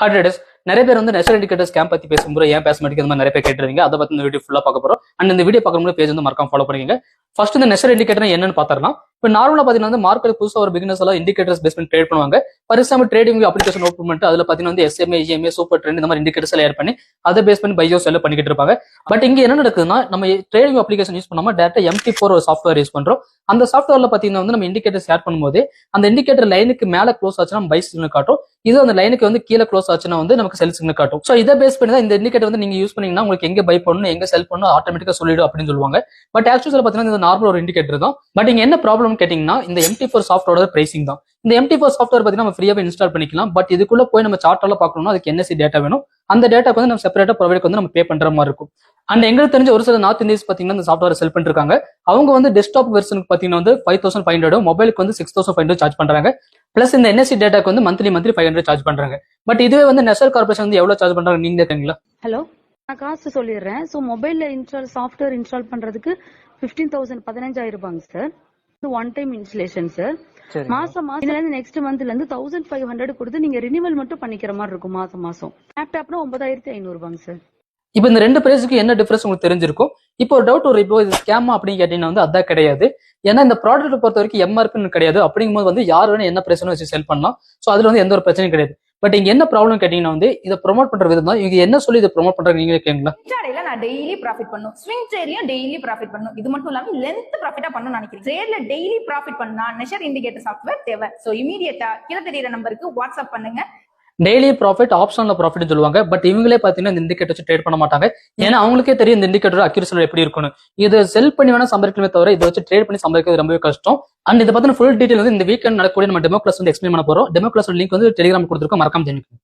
Heart நிறைய பேர் வந்து நெஷர் இண்டிகேட்டர் ஸ்கேம் பத்தி பேசும்போது ஏன் பேச மாட்டேங்குது அந்த மாதிரி நிறைய பேர் கேட்டிருந்தீங்க. அதை பத்தி இந்த வீடியோ ஃபுல்லா பார்க்க போறோம். அண்ட் இந்த வீடியோ பார்க்கும்போது பேஜ் வந்து மறக்காம ஃபாலோ பண்ணிக்கங்க. ஃபர்ஸ்ட் இந்த நெஷர் இண்டிகேட்டர் என்னன்னு பாத்திரலாம். இப்போ நார்மலா பாத்தீங்கன்னா வந்து மார்க்கெட் புதுசா ஒரு பிகினர்ஸ் எல்லாம் இண்டிகேட்டர்ஸ் பேஸ் பண்ணி ட்ரேட் பண்ணுவாங்க. For example trading application open பண்ணிட்டு அதுல பாத்தீங்கன்னா வந்து SMA, EMA, சூப்பர் ட்ரெண்ட் இந்த மாதிரி இண்டிகேட்டர்ஸ் எல்லாம் ஏர் பண்ணி அதை பேஸ் பண்ணி பையோ செல் பண்ணிக்கிட்டு இருப்பாங்க. பட் இங்க என்ன நடக்குதுன்னா நம்ம ட்ரேடிங் அப்ளிகேஷன் யூஸ் பண்ணாம டேரக்டா MT4 ஒரு சாஃப்ட்வேர் யூஸ் பண்றோம். அந்த சாஃப்ட்வேர்ல பாத்தீங்கன்னா வந்து நம்ம இண்டிகேட்டர் ஷேர் பண்ணும்போது அந்த இண்டிகேட்டர் லைனுக்கு மேல க்ளோஸ் ஆச்சுன்னா பை சிக்னல் காட்டும். இது அந்த லைனுக்கு வந்து கீழே க்ளோஸ் ஆச்சுன்னா வந்து நமக்கு செல் சிக்னல் காட்டும். சோ இதை பேஸ் பண்ணி தான் இந்த இண்டிகேட்டர் வந்து நீங்க யூஸ் பண்ணீங்கன்னா உங்களுக்கு எங்க பை பண்ணணும் எங்க செல் பண்ணணும் ஆட்டோமேட்டிக்கா சொல்லிடும் அப்படின்னு சொல்லுவாங்க. பட் ஆக்சுவலா பாத்தீங்கன்னா இது நார்மல் ஒரு இண்டிகேட்டர் தான். பட் இங்க என்ன ப்ராப்ளம் கேட்டீங்கன்னா இந்த MT4 சாஃப்ட்வேரோட பிரைசிங் தான். இந்த MT4 சாஃப்ட்வேர் பாத்தீங்கன்னா நம்ம ஃப்ரீயாவே இன்ஸ்டால் பண்ணிக்கலாம். பட் இதுக்குள்ள போய் நம்ம சார்ட் பார்க்கணும்னா அதுக்கு NSE டேட்டா வேணும். அந்த டேட்டாக்கு வந்து நம்ம செப்பரேட்டா ப்ரொவைடருக்கு வந்து நம்ம பே பண்ற மாதிரி இருக்கும். அண்ட் எங்களுக்கு தெரிஞ்ச ஒரு சில நார்த் இந்தியன்ஸ் பாத்தீங்கன்னா இந்த சாஃப்ட்வேர் செல் பண்ணிட்டு இருக்காங்க. அவங்க வந்து டெஸ்க்டாப் வெர்ஷனுக்கு பாத்தீங்கன்னா வந்து 5500, மொபைலுக்கு வந்து 6500 சார்ஜ் பண்றாங்க. பிளஸ் இந்த NSE டேட்டாக்கு வந்து மந்த்லி 500 சார்ஜ் பண்றாங்க. பட் இதுவே வந்து நெஷர் கார்பரேஷன் வந்து எவ்வளவு சார்ஜ் பண்றாங்க நீங்களே தெரியுங்களா? ஹலோ, நான் காசு சொல்லிடுறேன். ஸோ மொபைல்ல சாஃப்ட்வேர் இன்ஸ்டால் பண்றதுக்கு 15,000 15,000 ரூபாங்க sir. One time installation sir. மாசம் இதுல இருந்து நெக்ஸ்ட் மந்த்ல இருந்து 1500 கொடுத்து நீங்க ரினிவல் மட்டும் பண்ணிக்கிற மாதிரி இருக்கும். மாசம் லேப்டாப்னா 9,500 ரூபாங்க சார். இப்போ இந்த ரெண்டு பிரைஸுக்கு என்ன டிஃபரன்ஸ் உங்களுக்கு தெரிஞ்சிருக்கும். இப்போ ஒரு டவுட் வரும், இப்போ இது ஸ்கேமா அப்படின்னு கேட்டீங்கன்னா வந்து அதான் கிடையாது. ஏன்னா இந்த ப்ராடக்ட் பொறுத்த வரைக்கும் MRP கிடையாது. அப்படிங்கும்போது வந்து யார் வேணும் என்ன பிரச்சனை வச்சு செல் பண்ணலாம். ஸோ அதுல வந்து எந்த ஒரு பிரச்சனையும் கிடையாது. பட் இங்க என்ன ப்ராப்ளம் கேட்டீங்கன்னா வந்து இதை ப்ரொமோட் பண்ற விதம் தான். இவங்க என்ன சொல்லி இதை ப்ரொமோட் பண்றாங்க நீங்களே கேங்களா? இன்ட்ராடேல நான் டெய்லி ப்ராஃபிட் பண்ணும், ஸ்விங் ட்ரேட்லயும் டெய்லி ப்ராஃபிட் பண்ணும். இது மட்டும் இல்லாம லென்த் ப்ராஃபிட்டா பண்ணணும்னு நினைக்கிறேன். ட்ரேட்ல டெய்லி ப்ராஃபிட் பண்ணா நெஷர் இண்டிகேட்டர் சாஃப்ட்வேர் தேவை. சோ இமீடியட்டா கீழே தெரியுற நம்பருக்கு வாட்ஸ்அப் பண்ணுங்க. டெய்லி ப்ராஃபிட் ஆப்ஷன்ல ப்ராஃபிட் சொல்லுவாங்க. பட் இவங்களே பாத்தீங்கன்னா இந்த இண்டிகேட்டர் வச்சு ட்ரேட் பண்ண மாட்டாங்க. ஏன்னா அவங்களுக்கே தெரியும் இந்த இண்டிகேட்டர் அக்யூரேசி எப்படி இருக்குன்னு. இதை செல் பண்ணி வேணா சம்பாதிக்கணுமே தவிர இதை வச்சு ட்ரேட் பண்ணி சம்பாதிக்கிறது ரொம்பவே கஷ்டம். அண்ட் இதை பத்தின ஃபுல் டீடைல் வந்து இந்த வீக்கெண்ட் நடக்கக்கூடிய நம்ம டெமோ கிளாஸ் வந்து எக்ஸ்பிளைன் பண்ண போறோம். டெமோ கிளாஸ் லிங்க் வந்து டெலிகிராம் கொடுத்துருக்கோம், மறக்காம தெரிஞ்சுக்கணும்.